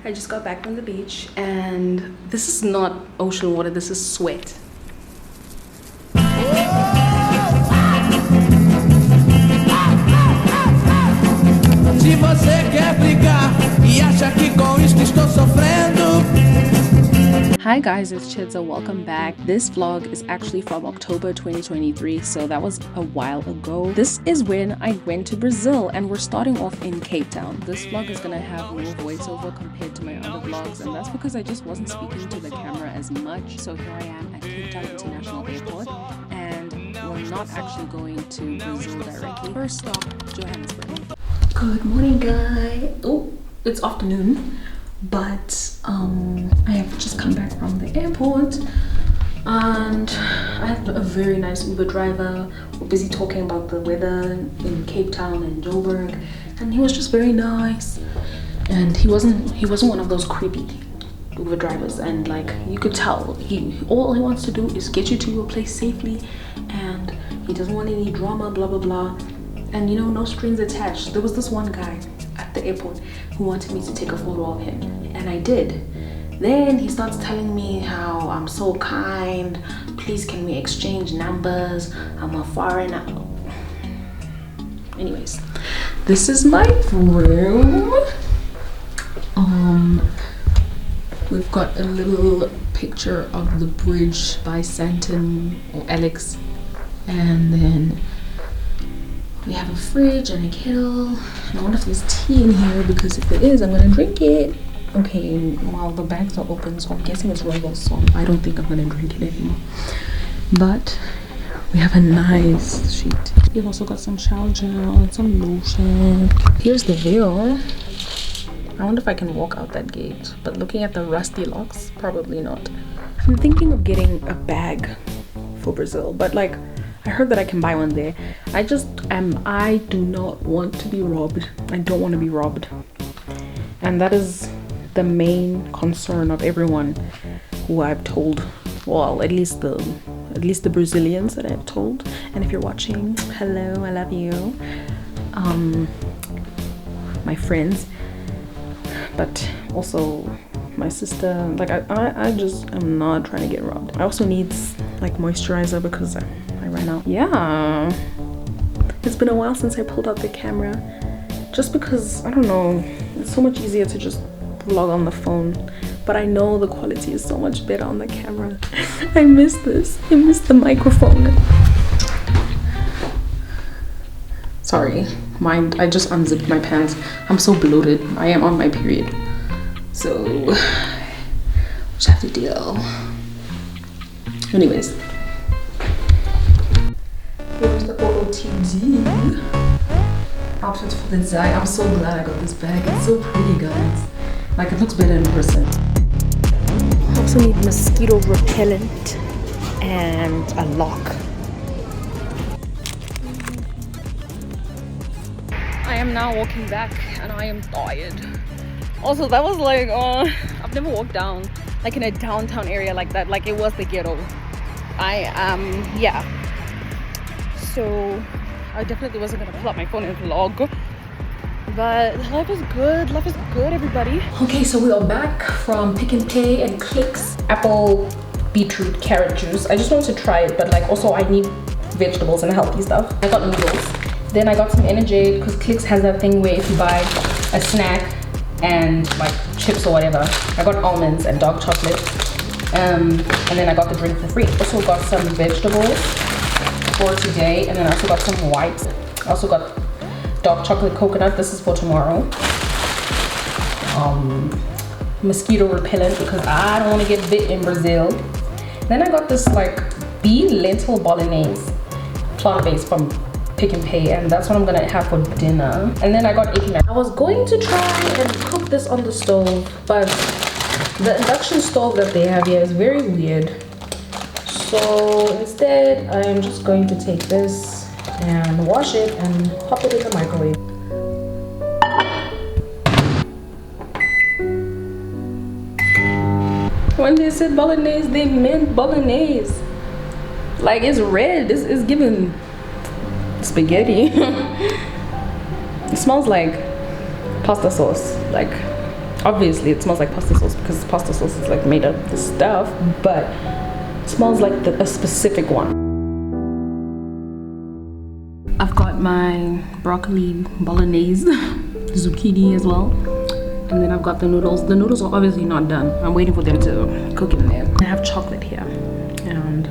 I just got back from the beach and this is not ocean water, this is sweat. Se você quer brigar e acha que com isto estou sofrendo. Hi guys, it's TshiVenda. Welcome back. This vlog is actually from October 2023, so that was a while ago. This is when I went to Brazil and we're starting off in Cape Town. This vlog is gonna have more voiceover compared to my other vlogs, and that's because I just wasn't speaking to the camera as much. So here I am at Cape Town International Airport, and we're not actually going to Brazil directly. First stop, Johannesburg. Good morning guys. Oh, it's afternoon. But I have just come back from the airport and I had a very nice Uber driver. We're busy talking about the weather in Cape Town and Joburg, and he was just very nice, and he wasn't one of those creepy Uber drivers, and like you could tell all he wants to do is get you to your place safely, and he doesn't want any drama, blah blah blah, and you know, no strings attached. There was this one guy at the airport who wanted me to take a photo of him, and I did. Then he starts telling me how I'm so kind, please can we exchange numbers, I'm a foreigner. Anyways, this is my room. We've got a little picture of the bridge by Santon or Alex, and then we have a fridge and a kettle, and I wonder if there's tea in here, because if there is, I'm gonna drink it. Okay, well, the bags are open, so I'm guessing it's Royal, so I don't think I'm gonna drink it anymore. But we have a nice sheet. We've also got some shower gel and some lotion. Here's the view. I wonder if I can walk out that gate, but looking at the rusty locks, probably not. I'm thinking of getting a bag for Brazil, but like, I heard that I can buy one there. I do not want to be robbed. I don't want to be robbed. And that is the main concern of everyone who I've told. Well, at least the Brazilians that I've told. And if you're watching, hello, I love you. My friends. But also my sister. Like I just am not trying to get robbed. I also need like moisturizer because I ran out. Yeah, it's been a while since I pulled out the camera, just because I don't know, it's so much easier to just vlog on the phone, but I know the quality is so much better on the camera. I miss this. I miss the microphone. Sorry, mind, I just unzipped my pants. I'm so bloated. I am on my period, so just have to deal. Anyways, here's the OOTD outfit for the day. I'm so glad I got this bag. It's so pretty, guys. Like, it looks better in person. I also need mosquito repellent and a lock. I am now walking back and I am tired. Also, that was like, I've never walked down like in a downtown area like that. Like, it was the ghetto. Yeah. So I definitely wasn't gonna pull out my phone and vlog, but life is good. Life is good, everybody. Okay, so we are back from Pick n Pay and Clicks apple beetroot carrot juice. I just wanted to try it, but like also I need vegetables and healthy stuff. I got noodles, then I got some energy because Clicks has that thing where if you buy a snack and like chips or whatever, I got almonds and dark chocolate, and then I got the drink for free. Also got some vegetables for today, and then I also got some whites. I also got dark chocolate coconut. This is for tomorrow. Mosquito repellent because I don't want to get bit in Brazil. Then I got this like bean lentil bolognese, plant-based from Pick n Pay, and that's what I'm gonna have for dinner. And then I got egg. I was going to try and cook this on the stove, but the induction stove that they have here is very weird. So instead, I am just going to take this and wash it and pop it in the microwave. When they said bolognese, they meant bolognese. Like, it's red. It's giving spaghetti. It smells like pasta sauce, like Obviously it smells like pasta sauce because pasta sauce is like made of this stuff, but it smells like a specific one. I've got my broccoli bolognese, zucchini as well, and then I've got the noodles. The noodles are obviously not done. I'm waiting for them to cook in there. I have chocolate here, and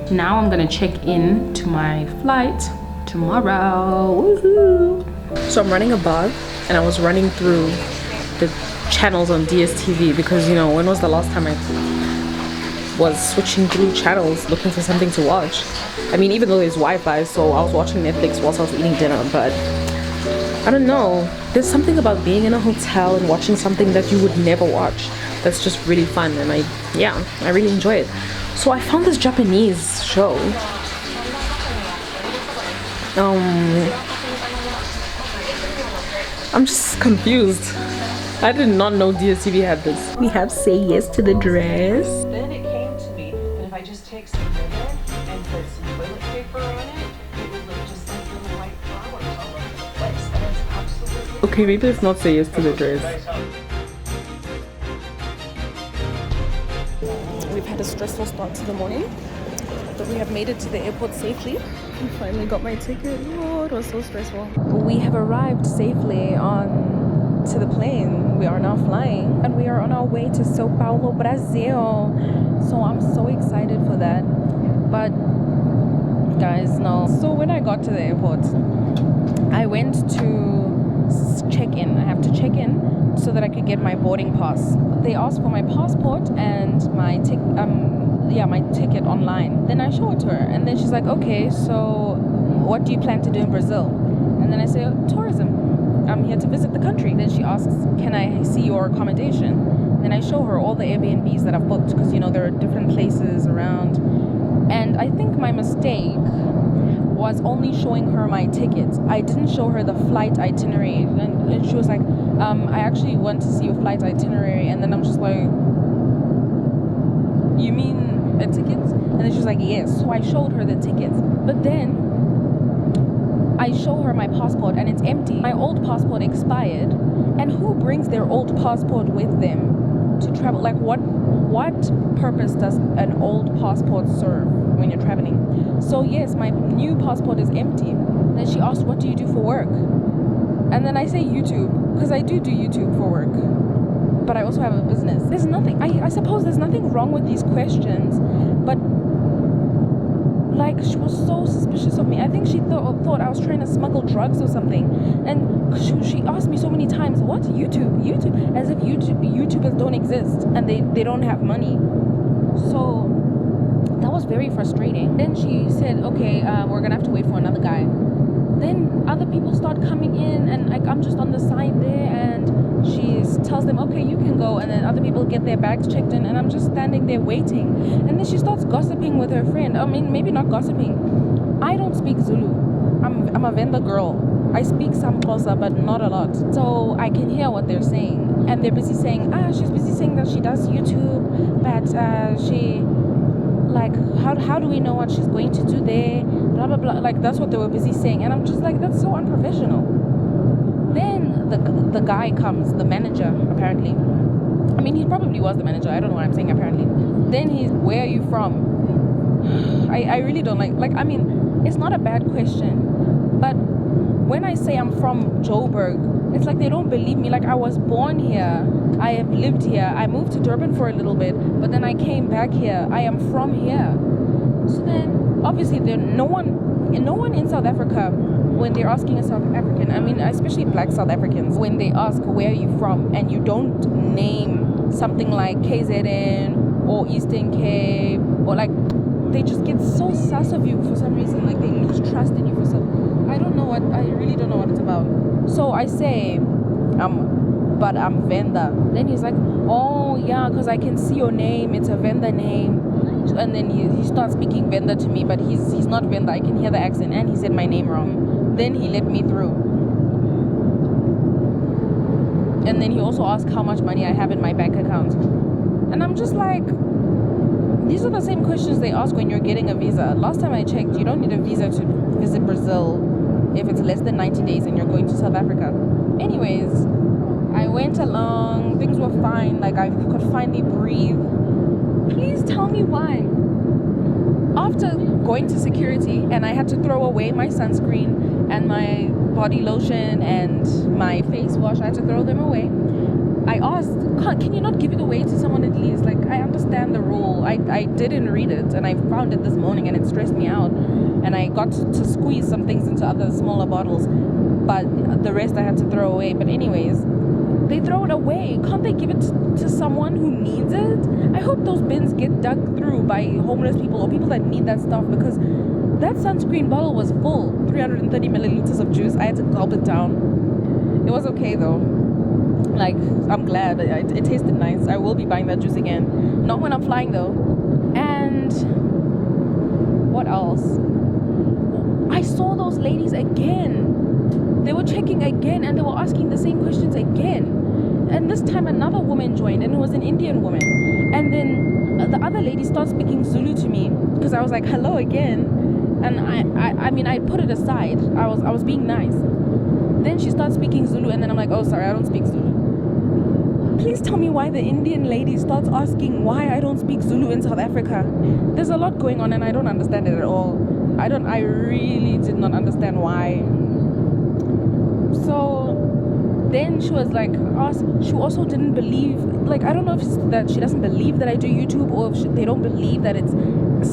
now I'm gonna check in to my flight tomorrow. Woohoo! So I'm running a bar, and I was running through the channels on DSTV because, you know, when was the last time I was switching through channels looking for something to watch? I mean, even though there's Wi-Fi, so I was watching Netflix whilst I was eating dinner, but I don't know. There's something about being in a hotel and watching something that you would never watch that's just really fun, and I really enjoy it. So I found this Japanese show. I'm just confused. I did not know DSTV had this. We have Say Yes to the Dress. Then it came to me, and if I just take some vinegar and put some toilet paper on it, it would look just like little white flowers all over the place. And it's absolutely... Okay, maybe it's not Say Yes to the Dress. We've had a stressful start to the morning, but we have made it to the airport safely. I finally got my ticket. Oh, it was so stressful. We have arrived safely to the plane. We are now flying, and we are on our way to Sao Paulo, Brazil. So I'm so excited for that. But guys, no. So when I got to the airport, I went to check in. I have to check in so that I could get my boarding pass. They asked for my passport and my my ticket online. Then I show it to her, and then she's like, okay, so what do you plan to do in Brazil? And then I say, tourism. I'm here to visit the country. Then she asks, can I see your accommodation? Then I show her all the Airbnbs that I've booked, because, you know, there are different places around. And I think my mistake was only showing her my tickets. I didn't show her the flight itinerary. And she was like, I actually want to see your flight itinerary. And then I'm just like, you mean a ticket? And then she's like, yes. So I showed her the tickets. But then I show her my passport and it's empty. My old passport expired. And who brings their old passport with them to travel? Like, what purpose does an old passport serve when you're traveling? So yes, my new passport is empty. Then she asked, what do you do for work? And then I say YouTube, because I do YouTube for work. But I also have a business. There's nothing, I suppose there's nothing wrong with these questions, but like, she was so suspicious of me. I think she thought I was trying to smuggle drugs or something. And she asked me so many times, what? YouTube? As if YouTubers don't exist and they don't have money. So that was very frustrating. Then she said, okay, we're gonna have to wait for another guy. Then other people start coming in, and like, I'm just on the side there, and she tells them, okay, you can go. And then other people get their bags checked in, and I'm just standing there waiting. And then she starts gossiping with her friend. I mean, maybe not gossiping. I don't speak Zulu. I'm a Venda girl. I speak some Xhosa, but not a lot. So I can hear what they're saying. And they're busy saying, she's busy saying that she does YouTube, but she, like, how do we know what she's going to do there? Blah, blah, blah. Like, that's what they were busy saying. And I'm just like, that's so unprofessional. Then the guy comes, the manager, apparently. I mean, he probably was the manager. I don't know what I'm saying, apparently. Then where are you from? I really don't like, I mean, it's not a bad question. But when I say I'm from Joburg, it's like they don't believe me. Like, I was born here. I have lived here. I moved to Durban for a little bit, but then I came back here. I am from here. So then, obviously, no one in South Africa, when they're asking a South African, I mean, especially black South Africans, when they ask, where are you from? And you don't name something like KZN or Eastern Cape, or like, they just get so sus of you for some reason. Like, they lose trust in you for some, I really don't know what it's about. So I say, but I'm Venda. Then he's like, oh yeah, because I can see your name, it's a Venda name. And then he starts speaking Venda to me, but he's not Venda. I can hear the accent, and he said my name wrong. Then he let me through. And then he also asked how much money I have in my bank account. And I'm just like, these are the same questions they ask when you're getting a visa. Last time I checked, you don't need a visa to visit Brazil if it's less than 90 days and you're going to South Africa. Anyways, I went along, things were fine, like I could finally breathe. Please tell me why. After going to security and I had to throw away my sunscreen and my body lotion and my face wash, I had to throw them away. I asked, can you not give it away to someone at least? Like, I understand the rule. I didn't read it and I found it this morning and it stressed me out. And I got to squeeze some things into other smaller bottles, but the rest I had to throw away. But anyways, they throw it away. Can't they give it to someone who needs it? I hope those bins get dug through by homeless people or people that need that stuff, because that sunscreen bottle was full, 330 milliliters of juice. I had to gulp it down. It was okay though. Like, I'm glad. It tasted nice. I will be buying that juice again. Not when I'm flying though. And what else? I saw those ladies again. They were checking again and they were asking the same questions again. And this time another woman joined, and it was an Indian woman. And then the other lady started speaking Zulu to me because I was like, hello again. And I mean, I put it aside. I was being nice. Then she starts speaking Zulu, and then I'm like, oh, sorry, I don't speak Zulu. Please tell me why the Indian lady starts asking why I don't speak Zulu in South Africa. There's a lot going on and I don't understand it at all. I really did not understand why. So then she was like, she also didn't believe, like, I don't know if it's that she doesn't believe that I do YouTube, or if they don't believe that it's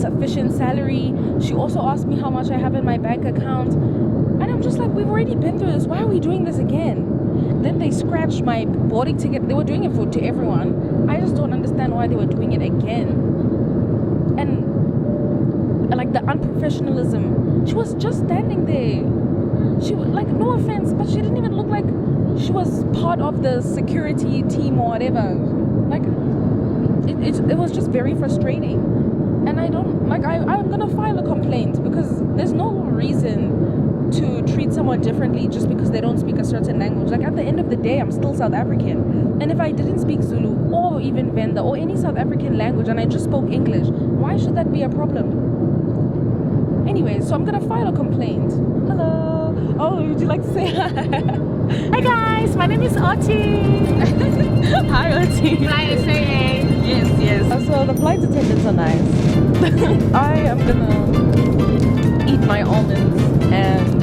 sufficient salary. She also asked me how much I have in my bank account. And I'm just like, we've already been through this. Why are we doing this again? Then they scratched my boarding ticket. They were doing it to everyone. I just don't understand why they were doing it again. And like the unprofessionalism. She was just standing there. She was like, no offense, but she didn't even look like she was part of the security team or whatever. Like, it was just very frustrating. And I don't, like, I'm gonna file a complaint, because there's no reason to treat someone differently just because they don't speak a certain language. Like, at the end of the day, I'm still South African, and if I didn't speak Zulu or even Venda or any South African language and I just spoke English, why should that be a problem? Anyway, so I'm gonna file a complaint. Hello. Oh, would you like to say hi? Hi guys, my name is Oti. Hi, Oti. Fly SA. Yes. So the flight attendants are nice. I am gonna eat my almonds and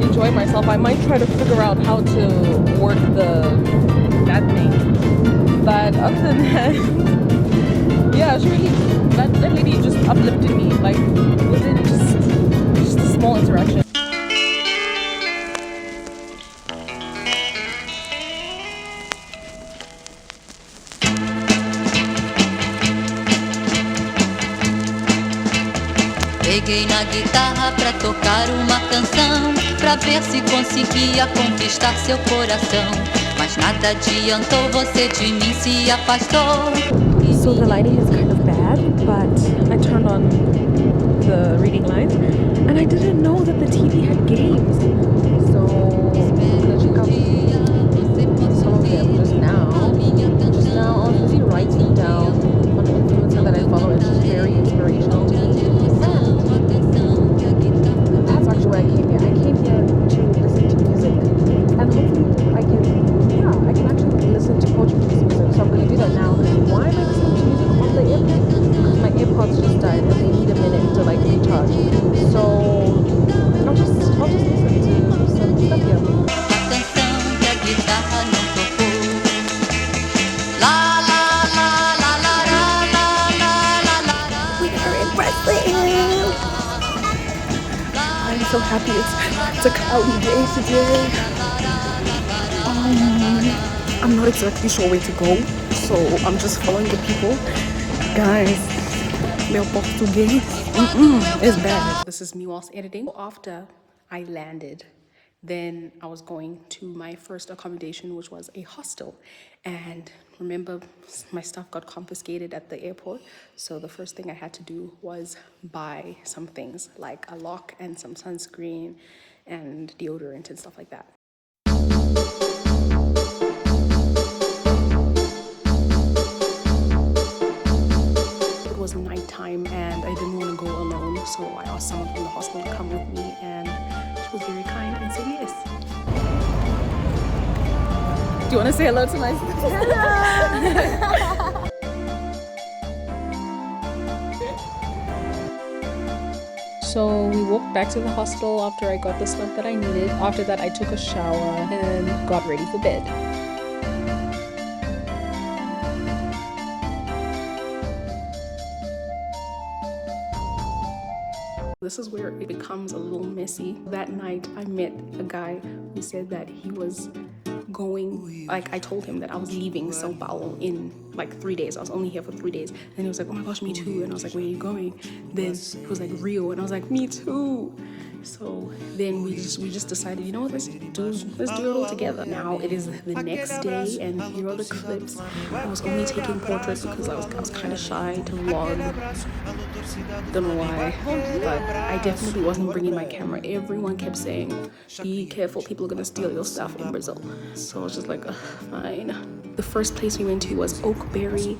enjoy myself. I might try to figure out how to work that thing. But other than that, yeah, she really, that lady just uplifted me. Like, within just a small interaction. Peguei na guitarra pra tocar uma canção, pra ver se conseguia conquistar seu coração. Mas nada adiantou, você de mim se afastou. So the lighting is kind of bad, but I turned on the reading light and I didn't know that the TV had games. So I'm gonna check out some of them just now. I was busy writing down on an influencer that I follow, and she's very inspirational to me. That's actually why I came here. I came here to listen to music, and hopefully I can actually listen to Portuguese music. So I'm going to do that now. Why am I listening to music on the airplane? Because my AirPods just died and they need a minute to like recharge. So I'll just listen to some stuff here. I'm so happy it's a cloudy day today. I'm not exactly sure where to go, so I'm just following the people. Guys, meu Portuguese is bad. This is me whilst editing. After I landed, then I was going to my first accommodation, which was a hostel. And remember, my stuff got confiscated at the airport. So the first thing I had to do was buy some things like a lock and some sunscreen and deodorant and stuff like that. It was nighttime and I didn't want to go alone. So I asked someone from the hostel to come with me, and she was very kind and said yes. you want to say hello to my So we walked back to the hostel after I got the stuff that I needed. After that, I took a shower and got ready for bed. This is where it becomes a little messy. That night, I met a guy who said that he was going, like I told him that I was leaving Sao Paulo in like 3 days. I was only here for 3 days. And he was like, oh my gosh, me too. And I was like, where are you going? Then he was like, Rio. And I was like, me too. So then we just decided, you know what, let's do it all together. Now it is the next day and here are the clips. I was only taking portraits because I was kind of shy to vlog. Don't know why, but I definitely wasn't bringing my camera. Everyone kept saying, be careful, people are gonna steal your stuff in Brazil. So I was just like, fine. The first place we went to was Oakberry.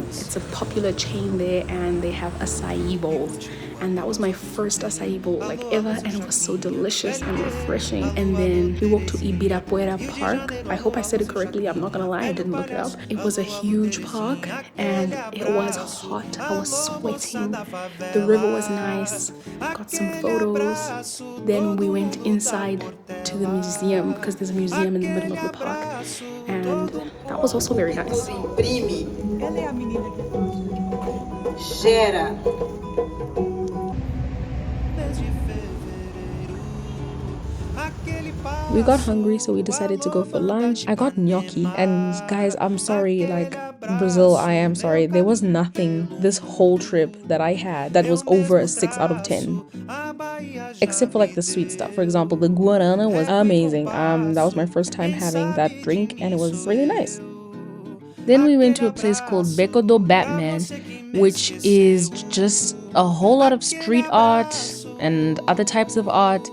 It's a popular chain there and they have acai bowls. And that was my first acai bowl like ever, and it was so delicious and refreshing. And then we walked to Ibirapuera Park. I hope I said it correctly, I'm not gonna lie, I didn't look it up. It was a huge park and it was hot. I was sweating. The river was nice. Got some photos. Then we went inside to the museum because there's a museum in the middle of the park, and that was also very nice. We got hungry, so we decided to go for lunch. I got gnocchi, and guys, I'm sorry, like Brazil, I am sorry. There was nothing this whole trip that I had that was over a 6 out of 10. Except for like the sweet stuff. For example, the guarana was amazing. That was my first time having that drink, and it was really nice. Then we went to a place called Beco do Batman, which is just a whole lot of street art and other types of art.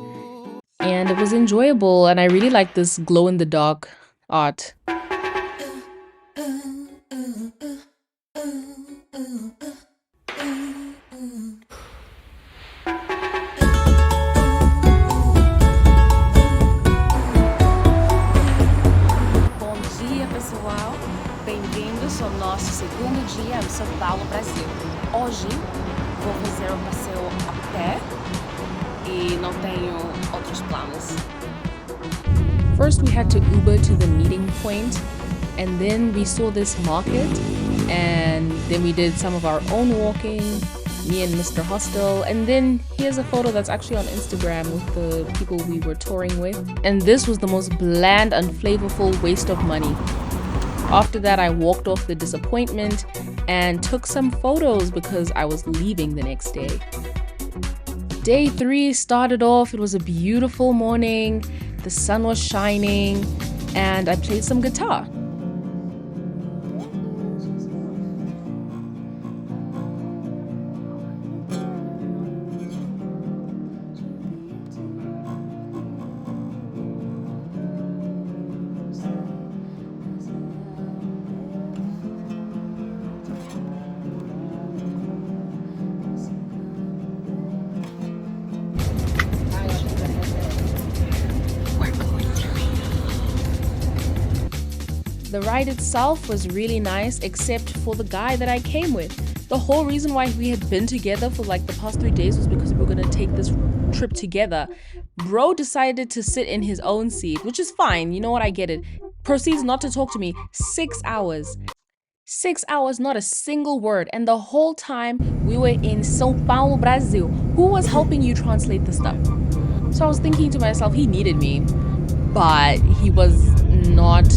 And it was enjoyable, and I really like this glow-in-the-dark art. Bom dia, pessoal. Bem-vindos ao nosso segundo dia em São Paulo, Brasil. Hoje vou fazer um passeio a pé e não tenho outros planos. First, we had to Uber to the meeting point, and then we saw this market, and then we did some of our own walking, me and Mr. Hostel, and then here's a photo that's actually on Instagram with the people we were touring with. And this was the most bland and flavorful waste of money. After that, I walked off the disappointment and took some photos because I was leaving the next day. Day 3 started off. It was a beautiful morning. The sun was shining, and I played some guitar. The ride itself was really nice, except for the guy that I came with. The whole reason why we had been together for like the past 3 days was because we were gonna take this trip together. Bro decided to sit in his own seat, which is fine, you know what, I get it. Proceeds not to talk to me. 6 hours. 6 hours, not a single word. And the whole time we were in Sao Paulo, Brazil. Who was helping you translate the stuff? So I was thinking to myself, he needed me, but he was not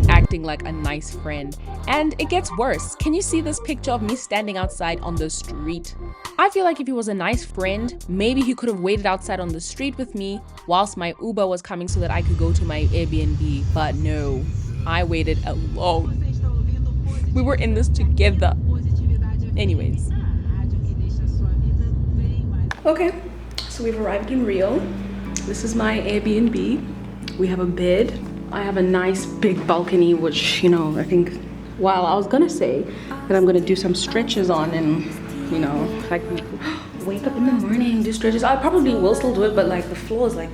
acting like a nice friend. And it gets worse. Can you see this picture of me standing outside on the street? I feel like if he was a nice friend, maybe he could have waited outside on the street with me whilst my Uber was coming so that I could go to my Airbnb. But no, I waited alone. We were in this together. Anyways. Okay, so we've arrived in Rio. This is my Airbnb. We have a bed. I have a nice big balcony, which, you know, I think, well, I was gonna say that I'm gonna do some stretches on and, you know, like wake up in the morning, do stretches. I probably will still do it, but like the floor is like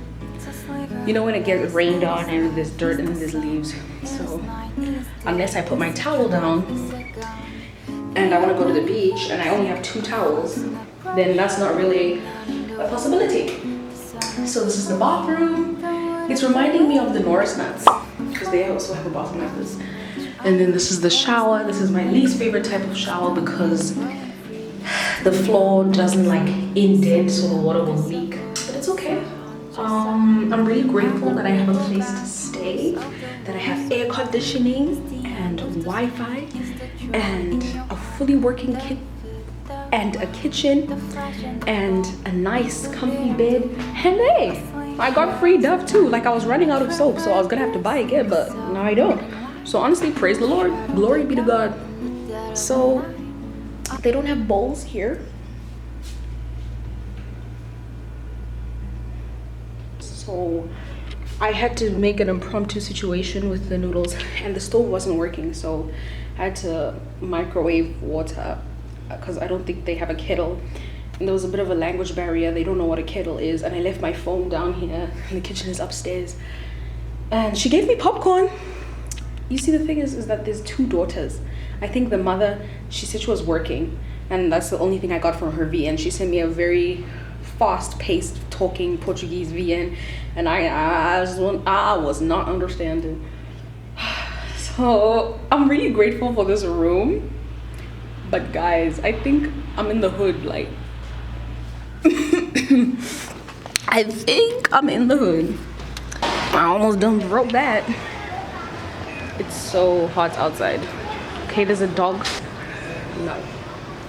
You know when it gets rained on and there's dirt and there's leaves. So unless I put my towel down and I want to go to the beach and I only have 2 towels, then that's not really a possibility. So this is the bathroom. It's reminding me of the Norris nuts because they also have a bathroom like this. And then this is the shower. This is my least favorite type of shower because the floor doesn't like indent so the water will leak, but it's okay. I'm really grateful that I have a place to stay, that I have air conditioning and Wi-Fi and a fully working and a kitchen and a nice comfy bed. And hey, I got free Dove too. Like I was running out of soap, so I was gonna have to buy again, but now I don't. So honestly, praise the Lord, glory be to God. So they don't have bowls here. So I had to make an impromptu situation with the noodles and the stove wasn't working, so I had to microwave water because I don't think they have a kettle. And there was a bit of a language barrier. They don't know what a kettle is. And I left my phone down here and the kitchen is upstairs. And she gave me popcorn. You see, the thing is that there's 2 daughters. I think the mother, she said she was working and that's the only thing I got from her VN. She sent me a very fast-paced talking Portuguese VN and I was not understanding. So I'm really grateful for this room. But guys, I think I'm in the hood, like I think I'm in the hood. I almost done broke that. It's so hot outside. Okay, there's a dog. No.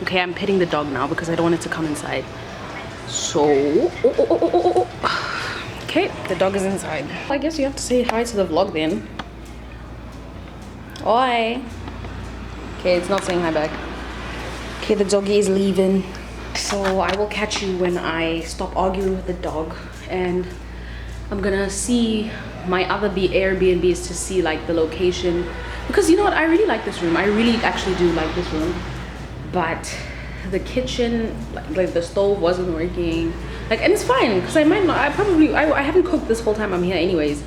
Okay, I'm petting the dog now because I don't want it to come inside. So, okay, the dog is inside. I guess you have to say hi to the vlog then. Oi. Okay, it's not saying hi back. Okay, the doggy is leaving. So I will catch you when I stop arguing with the dog, and I'm gonna see my other Airbnbs to see like the location, because you know what, I really like this room. I really actually do like this room, but the kitchen, like the stove wasn't working, like, and it's fine because I haven't cooked this whole time I'm here anyways,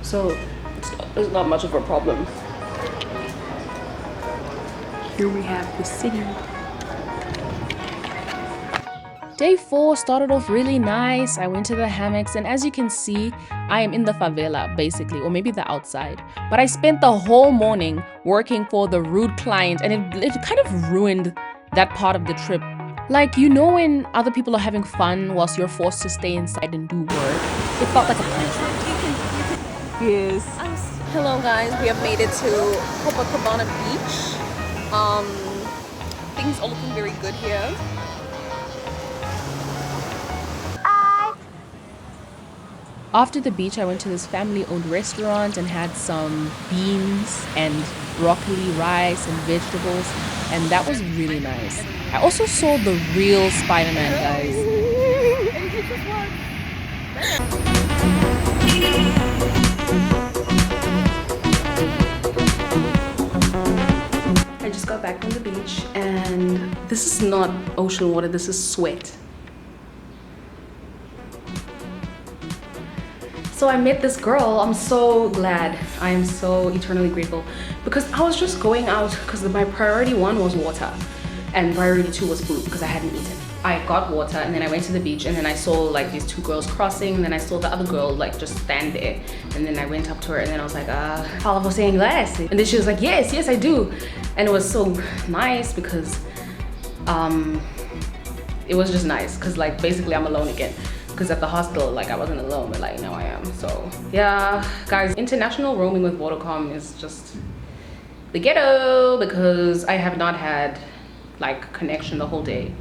so it's not much of a problem. Here we have the city. Day 4 started off really nice. I went to the hammocks, and as you can see, I am in the favela basically, or maybe the outside. But I spent the whole morning working for the rude client, and it kind of ruined that part of the trip. Like, you know when other people are having fun whilst you're forced to stay inside and do work? It felt like a punishment. Yes. Hello guys, we have made it to Copacabana Beach. Things are looking very good here. After the beach, I went to this family-owned restaurant and had some beans and broccoli, rice, and vegetables, and that was really nice. I also saw the real Spider-Man, guys. I just got back from the beach, and this is not ocean water, this is sweat. So I met this girl. I'm so glad. I am so eternally grateful, because I was just going out because my priority 1 was water and priority 2 was food because I hadn't eaten. I got water and then I went to the beach, and then I saw like these 2 girls crossing, and then I saw the other girl like just stand there, and then I went up to her and then I was like, fala você inglês? And then she was like, yes, I do. And it was so nice because it was just nice because like basically I'm alone again. Because at the hostel, like I wasn't alone, but like now I am. So yeah, guys, international roaming with Vodacom is just the ghetto, because I have not had like connection the whole day,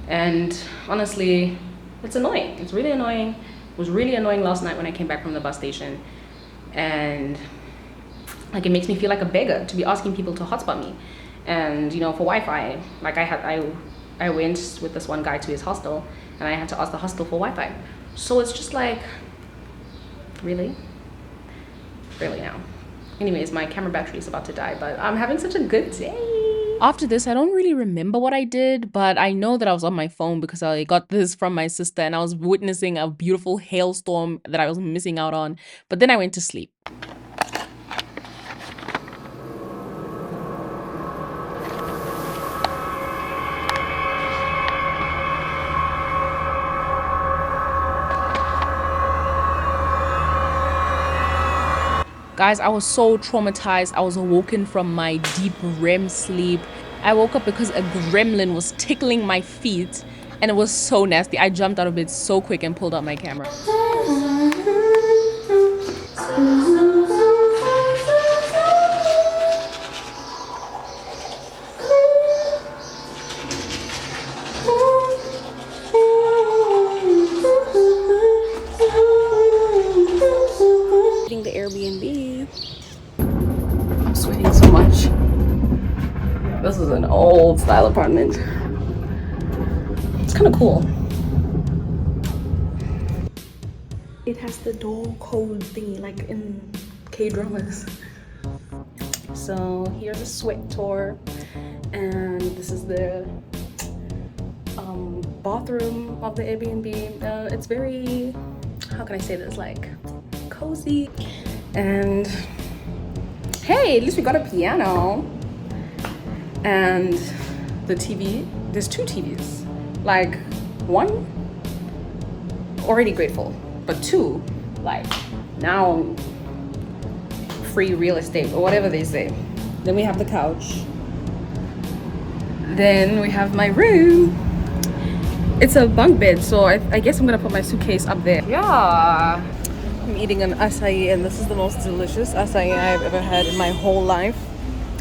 and honestly, it's annoying. It's really annoying. It was really annoying last night when I came back from the bus station, and like it makes me feel like a beggar to be asking people to hotspot me, and you know, for Wi-Fi, like I went with this one guy to his hostel, and I had to ask the hostel for Wi-Fi. So it's just like, really now. Anyways, my camera battery is about to die, but I'm having such a good day. After this, I don't really remember what I did, but I know that I was on my phone because I got this from my sister and I was witnessing a beautiful hailstorm that I was missing out on. But then I went to sleep. Guys, I was so traumatized. I was awoken from my deep REM sleep. I woke up because a gremlin was tickling my feet and it was so nasty. I jumped out of bed so quick and pulled out my camera. The Airbnb. I'm sweating so much. This is an old style apartment. It's kind of cool. It has the door code thingy like in K-dramas. So here's a sweat tour, and this is the bathroom of the Airbnb. It's very, how can I say this, like cozy. And hey, at least we got a piano. And the TV, there's 2 TVs. Like, 1, already grateful, but 2, like, now free real estate or whatever they say. Then we have the couch. Then we have my room. It's a bunk bed, so I guess I'm gonna put my suitcase up there. Yeah. I'm eating an acai, and this is the most delicious acai I've ever had in my whole life.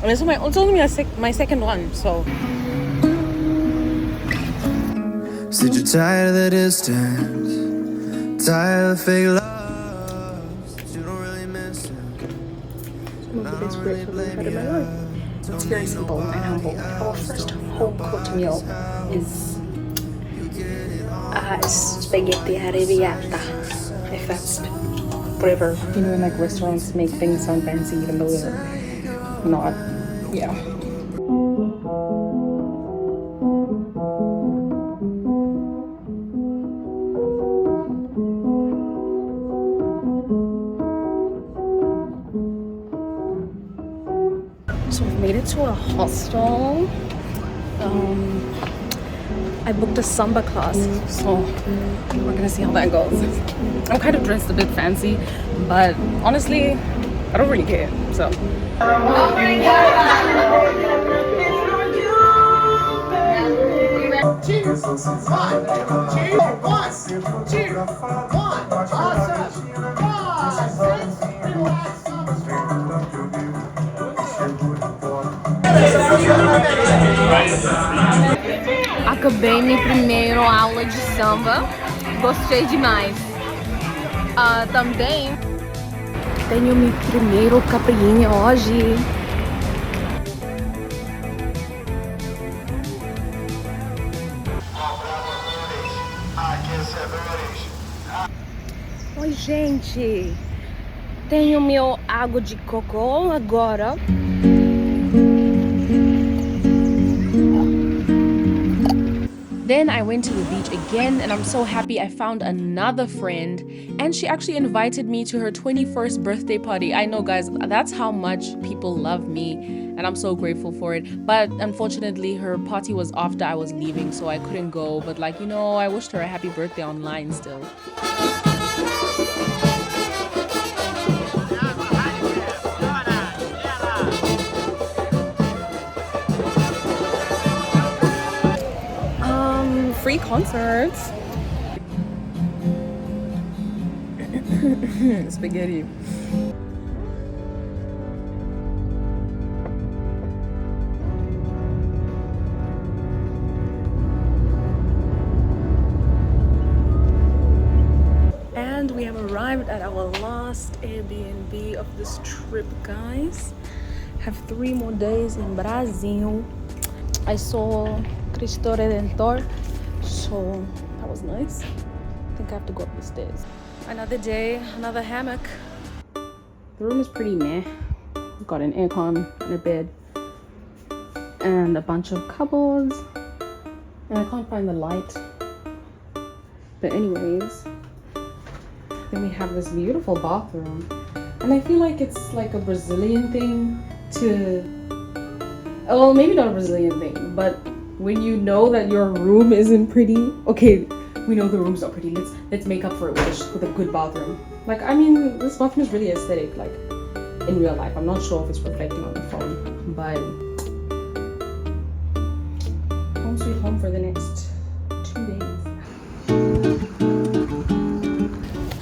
And it's only my second one, so. Said you're tired of the distance, tired of the fake love, you don't really miss it. One of the best breakfast I've had in my life. It's very simple and humble. Our first home cooked meal is spaghetti arrabbiata, if that's whatever. You know, like restaurants make things sound fancy even though they're not. Yeah. So we made it to a hostel. I booked a samba class, so we're gonna see how that goes. I'm kind of dressed a bit fancy, but honestly, I don't really care, so. Acabei minha primeira aula de samba, gostei demais. Também tenho meu primeiro capriinha hoje. Oi, gente, tenho meu água de coco agora. Then I went to the beach again and I'm so happy I found another friend and she actually invited me to her 21st birthday party. I know, guys, that's how much people love me and I'm so grateful for it. But unfortunately her party was after I was leaving, so I couldn't go. But like, you know, I wished her a happy birthday online still. Free concerts. Spaghetti. And we have arrived at our last Airbnb of this trip, guys. Have 3 more days in Brazil. I saw Cristo Redentor, so that was nice. I think I have to go up the stairs. Another day, another hammock. The room is pretty meh. We've got an aircon and a bed. and a bunch of cupboards. And I can't find the light. But anyways, then we have this beautiful bathroom. And I feel like it's like a Brazilian thing to, well, maybe not a Brazilian thing, but when you know that your room isn't pretty, okay, we know the room's not pretty, let's make up for it with a good bathroom. Like, I mean, this bathroom is really aesthetic, like in real life. I'm not sure if it's reflecting on the phone, but home sweet home for the next 2 days.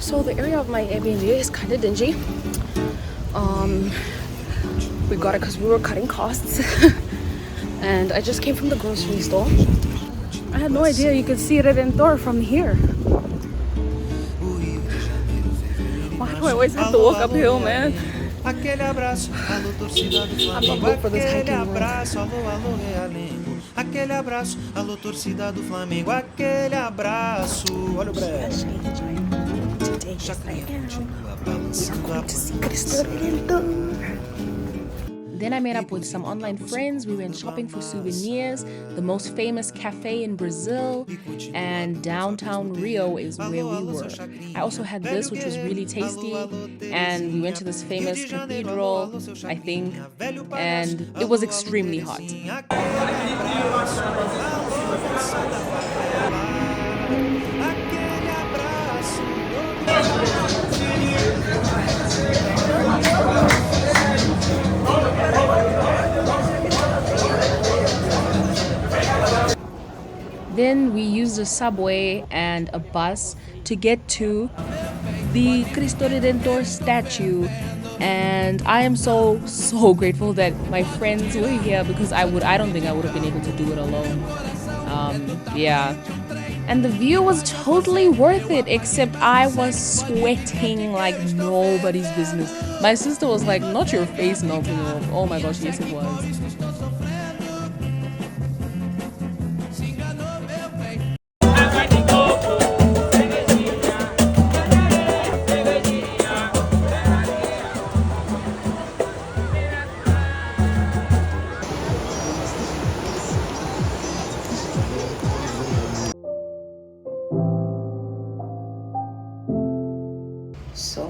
So the area of my Airbnb is kind of dingy. We got it because we were cutting costs. And I just came from the grocery store. I had no idea you could see Redentor from here. Why do I always have to walk uphill, man? I'm not good for this hiking anymore. Aquele abraço, alô torcida do Flamengo, aquele abraço. Olha o brejo. Today, yes, I am going to see Cristo Redentor. Then I met up with some online friends. We went shopping for souvenirs. The most famous cafe in Brazil, and downtown Rio is where we were. I also had this, which was really tasty, and we went to this famous cathedral, I think, and it was extremely hot. Then we used a subway and a bus to get to the Cristo Redentor statue, and I am so grateful that my friends were here, because I don't think I would have been able to do it alone. Yeah. And the view was totally worth it, except I was sweating like nobody's business. My sister was like, not your face melting off. Oh my gosh, yes it was. So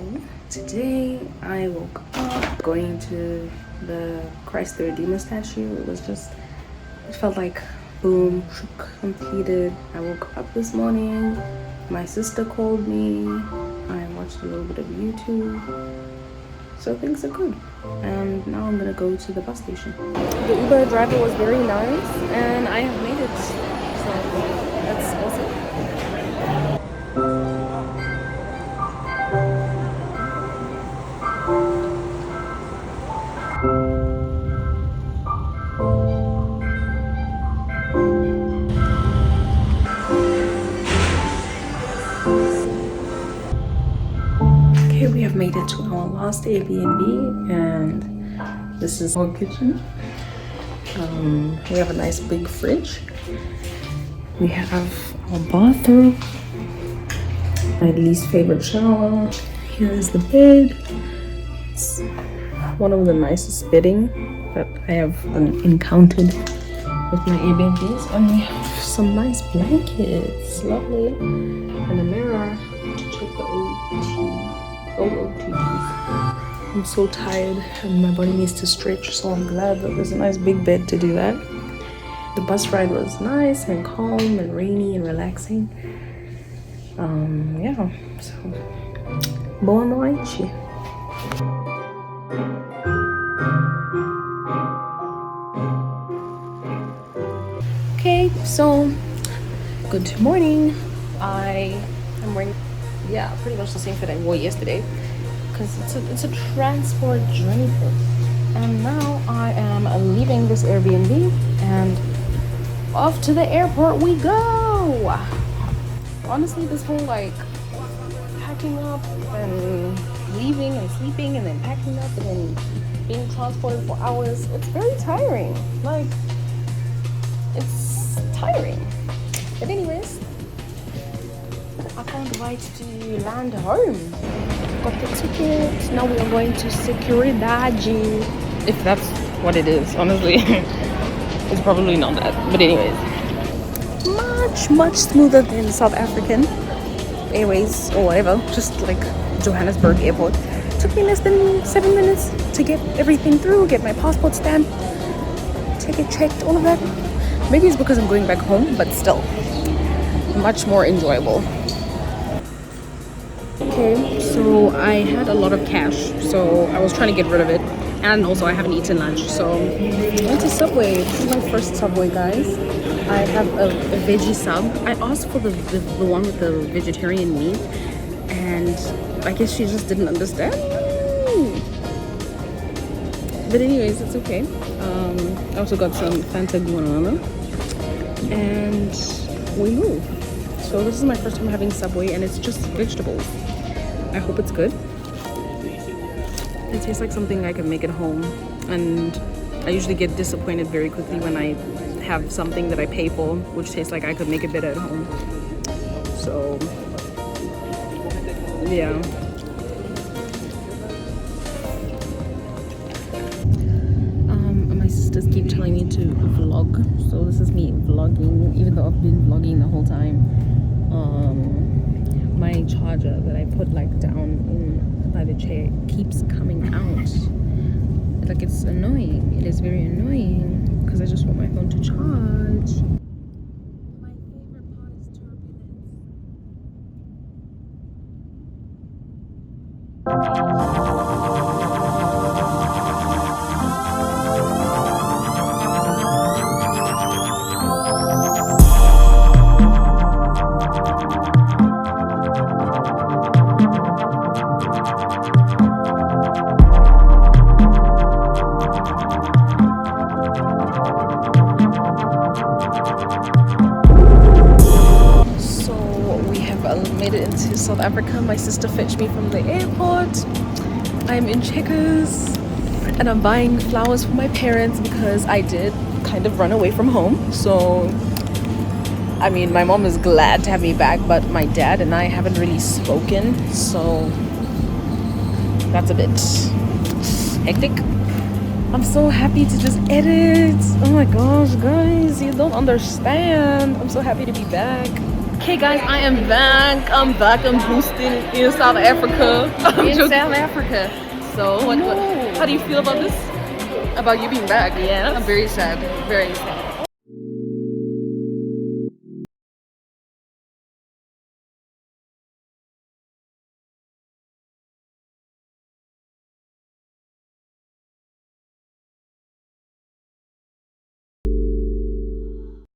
today I woke up going to the Christ the Redeemer statue. It felt like boom, completed. I woke up this morning, my sister called me, I watched a little bit of YouTube, so things are good. And now I'm gonna go to the bus station. The Uber driver was very nice and I have made it, so that's awesome. We have made it to our last Airbnb, and this is our kitchen. We have a nice big fridge. We have our bathroom, my least favorite shower. Here is the bed. It's one of the nicest bedding that I have encountered with my Airbnbs, and we have some nice blankets, lovely, and a mirror to check the OOTDs. I'm so tired and my body needs to stretch, so I'm glad that there's a nice big bed to do that. The bus ride was nice and calm and rainy and relaxing. Yeah, so boa noite. Okay, so good morning. I am wearing pretty much the same fit I wore yesterday, because it's a transport journey. And now I am leaving this Airbnb and off to the airport we go. Honestly, this whole like packing up and leaving and sleeping and then packing up and then being transported for hours, it's very tiring. Like, it's tiring. But anyways, I can't wait to land home. Got the ticket. Now we are going to Security, if that's what it is, honestly. It's probably not that, but anyways, much smoother than South African Airways or whatever. Just like Johannesburg airport. Took me less than 7 minutes to get everything through, get my passport stamped, ticket checked, all of that. Maybe it's because I'm going back home, but still much more enjoyable. Okay, so I had a lot of cash, so I was trying to get rid of it, and also I haven't eaten lunch, so I went to Subway. This is my first Subway, guys. I have a veggie sub. I asked for the one with the vegetarian meat, and I guess she just didn't understand. But anyways, it's okay. I also got some Fanta Guanana, and we move. So this is my first time having Subway, and it's just vegetables. I hope it's good. It tastes like something I can make at home, and I usually get disappointed very quickly when I have something that I pay for, which tastes like I could make it better at home. So yeah. My sisters keep telling me to vlog, so this is me vlogging, even though I've been vlogging the whole time. My charger that I put like down by the chair keeps coming out. Like, it's annoying. It is very annoying because I just want my phone to charge. My favorite part is made it into South Africa. My sister fetched me from the airport. I'm in Checkers and I'm buying flowers for my parents because I did kind of run away from home. So I mean, my mom is glad to have me back, but my dad and I haven't really spoken, so that's a bit hectic. I'm so happy to just edit. Oh my gosh, guys, you don't understand. I'm so happy to be back. Okay guys, I am back. I'm boosting in South Africa. South Africa. So how do you feel about this? About you being back? Yeah, I'm very sad. Very sad.